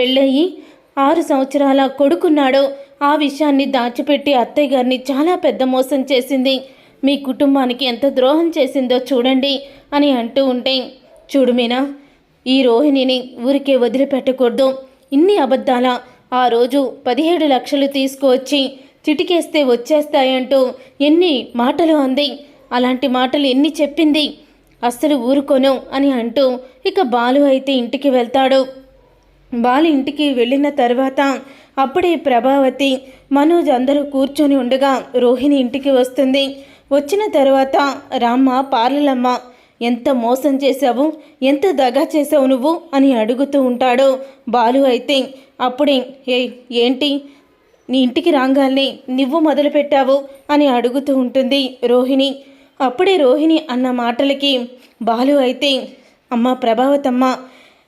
పెళ్ళయి 6 సంవత్సరాల కొడుకున్నాడో ఆ విషయాన్ని దాచిపెట్టి అత్తయ్య గారిని చాలా పెద్ద మోసం చేసింది. మీ కుటుంబానికి ఎంత ద్రోహం చేసిందో చూడండి అని అంటూ ఉంటే, చూడు మీనా, ఈ రోహిణిని ఊరికే వదిలిపెట్టకూడదు. ఇన్ని అబద్ధాల ఆ రోజు 17 లక్షలు తీసుకువచ్చి చిటికేస్తే వచ్చేస్తాయంటూ ఎన్ని మాటలు అంది. అలాంటి మాటలు ఎన్ని చెప్పింది. అస్సలు ఊరుకోను అని అంటూ ఇక బాలు అయితే ఇంటికి వెళ్తాడు. బాలు ఇంటికి వెళ్ళిన తర్వాత అప్పుడే ప్రభావతి, మనోజ్ అందరూ కూర్చొని ఉండగా రోహిణి ఇంటికి వస్తుంది. వచ్చిన తర్వాత, రామ్మ, పార్లలమ్మ, ఎంత మోసం చేశావు, ఎంత దగా చేసావు నువ్వు అని అడుగుతూ ఉంటాడు. బాలు అయితే అప్పుడే, ఏంటి నీ ఇంటికి రాగానే నువ్వు మొదలుపెట్టావు అని అడుగుతూ ఉంటుంది రోహిణి. అప్పుడే రోహిణి అన్న మాటలకి బాలు అయితే, అమ్మ ప్రభావతమ్మ,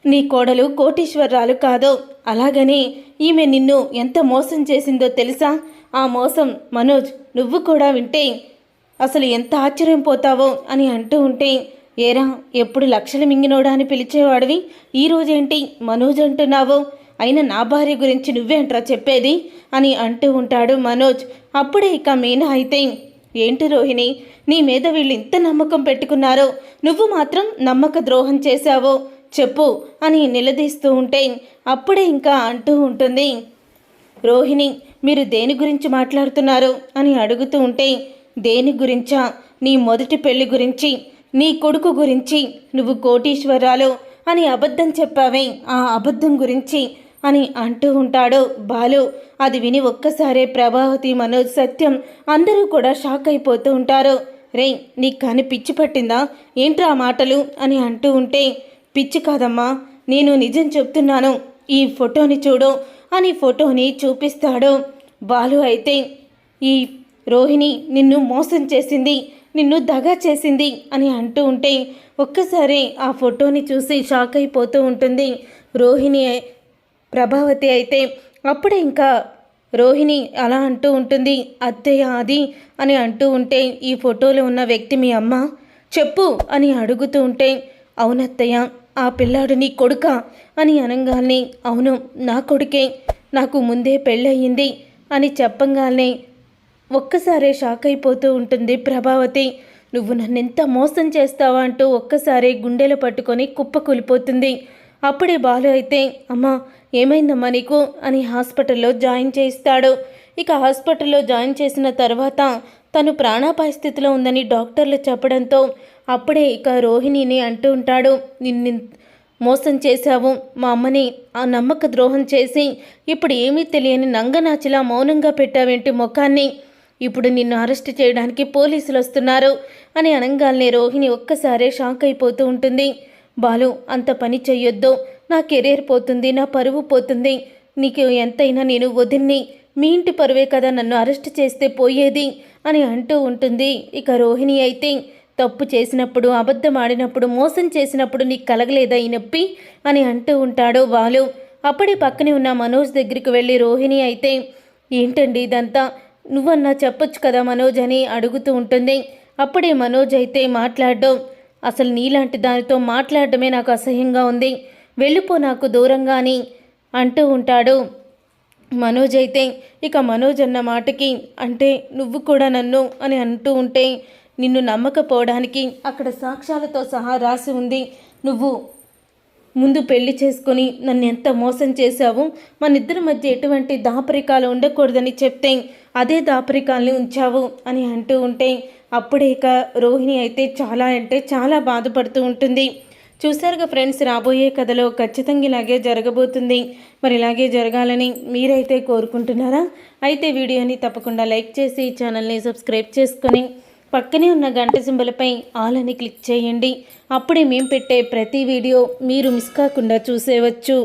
నీ కోడలు కోటీశ్వరరాలు కాదు, అలాగని ఈమె నిన్ను ఎంత మోసం చేసిందో తెలుసా? ఆ మోసం మనోజ్ నువ్వు కూడా వింటే అసలు ఎంత ఆశ్చర్యం పోతావో అని అంటూ ఉంటే, ఏరా ఎప్పుడు లక్షలు మింగినోడా అని పిలిచేవాడివి, ఈరోజేంటి మనోజ్ అంటున్నావు? అయినా నా భార్య గురించి నువ్వేంట్రా చెప్పేది అని అంటూ ఉంటాడు మనోజ్. అప్పుడే ఇక మీనా అయితే, ఏంటి రోహిణి, నీ మీద వీళ్ళు ఇంత నమ్మకం పెట్టుకున్నారో నువ్వు మాత్రం నమ్మక ద్రోహం చేశావో చెప్పు అని నిలదీస్తూ ఉంటే, అప్పుడే ఇంకా అంటూ ఉంటుంది, రోహిణి మీరు దేని గురించి మాట్లాడుతున్నారు అని అడుగుతూ ఉంటే, దేని గురించా? నీ మొదటి పెళ్లి గురించి, నీ కొడుకు గురించి, నువ్వు కోటీశ్వరాలు అని అబద్ధం చెప్పావే ఆ అబద్ధం గురించి అని అంటూ ఉంటాడు బాలు. అది విని ఒక్కసారే ప్రభావతి, మనోజ్, సత్యం అందరూ కూడా షాక్ అయిపోతూ ఉంటారు. రే, నీకు కానీ పిచ్చి పట్టిందా ఏంట్రా మాటలు అని అంటూ ఉంటే, పిచ్చి కాదమ్మా, నేను నిజం చెప్తున్నాను, ఈ ఫోటోని చూడు అని ఫోటోని చూపిస్తాడు బాలు. అయితే ఈ రోహిణి నిన్ను మోసం చేసింది, నిన్ను దగా చేసింది అని అంటూ ఉంటే ఒక్కసారి ఆ ఫోటోని చూసి షాక్ అయిపోతూ ఉంటుంది రోహిణి. ప్రభావతి అయితే అప్పుడే ఇంకా రోహిణి అలా అంటూ ఉంటుంది, అత్తయ్య అది అని అంటూ ఉంటే, ఈ ఫోటోలో ఉన్న వ్యక్తి మీ అమ్మ చెప్పు అని అడుగుతూ ఉంటే, అవునత్తయ్య, ఆ పిల్లాడు నీ కొడుకా అని అనగానే, అవును నా కొడుకే, నాకు ముందే పెళ్ళయింది అని చెప్పంగానే ఒక్కసారే షాక్ అయిపోతూ ఉంటుంది ప్రభావతి. నువ్వు నన్నెంత మోసం చేస్తావా అంటూ ఒక్కసారి గుండెలు పట్టుకొని కుప్పకూలిపోతుంది. అప్పుడే బాలు అయితే, అమ్మా ఏమైందమ్మా నీకు అని హాస్పిటల్లో జాయిన్ చేయిస్తాడు. ఇక హాస్పిటల్లో జాయిన్ చేసిన తర్వాత తను ప్రాణాపాయ స్థితిలో ఉందని డాక్టర్లు చెప్పడంతో అప్పుడే ఇక రోహిణిని అంటూ ఉంటాడు, నిన్ను మోసం చేశావు, మా అమ్మని ఆ నమ్మక ద్రోహం చేసి ఇప్పుడు ఏమీ తెలియని నంగనాచిలా మౌనంగా పెట్టావేంటి ముఖాన్ని, ఇప్పుడు నిన్ను అరెస్ట్ చేయడానికి పోలీసులు వస్తున్నారు అని అనగానే రోహిణి ఒక్కసారే షాక్ అయిపోతూ ఉంటుంది. బాలు, అంత పని చెయ్యొద్దు, నా కెరీర్ పోతుంది, నా పరువు పోతుంది, నీకు ఎంతైనా నేను వదిన్ని, మీ ఇంటి పరువే కదా నన్ను అరెస్ట్ చేస్తే పోయేది అని అంటూ ఉంటుంది. ఇక రోహిణి అయితే, తప్పు చేసినప్పుడు, అబద్ధం ఆడినప్పుడు, మోసం చేసినప్పుడు నీకు కలగలేదా ఈ నొప్పి అని అంటూ ఉంటాడు బాలు. అప్పుడే పక్కనే ఉన్న మనోజ్ దగ్గరికి వెళ్ళి రోహిణి అయితే, ఏంటండి ఇదంతా, నువ్వన్నా చెప్పొచ్చు కదా మనోజ్ అని అడుగుతూ ఉంటుంది. అప్పుడే మనోజ్ అయితే మాట్లాడడం, అసలు నీలాంటి దానితో మాట్లాడడమే నాకు అసహ్యంగా ఉంది, వెళ్ళిపో నాకు దూరంగా అని అంటూ ఉంటాడు మనోజ్ అయితే. ఇక మనోజ్ అన్న మాటకి, అంటే నువ్వు కూడా నన్ను అని అంటూ ఉంటే, నిన్ను నమ్మకపోవడానికి అక్కడ సాక్ష్యాలతో సహా రాసి ఉంది, నువ్వు ముందు పెళ్లి చేసుకొని నన్ను ఎంత మోసం చేశావు, మనిద్దరి మధ్య ఎటువంటి దాపరికాలు ఉండకూడదని చెప్తే అదే దాపరికాల్ని ఉంచావు అని అంటూ ఉంటే, అప్పుడే ఇక రోహిణి అయితే చాలా అంటే చాలా బాధపడుతూ ఉంటుంది. చూసారుగా ఫ్రెండ్స్, రాబోయే కథలో ఖచ్చితంగా ఇలాగే జరగబోతుంది. మరి ఇలాగే జరగాలని మీరైతే కోరుకుంటున్నారా? అయితే వీడియోని తప్పకుండా లైక్ చేసి ఛానల్ని సబ్స్క్రైబ్ చేసుకొని పక్కనే ఉన్న గంట సింబల్పై ఆల్ అని క్లిక్ చేయండి. అప్పుడే మేము పెట్టే ప్రతి వీడియో మీరు మిస్ కాకుండా చూసేవచ్చు.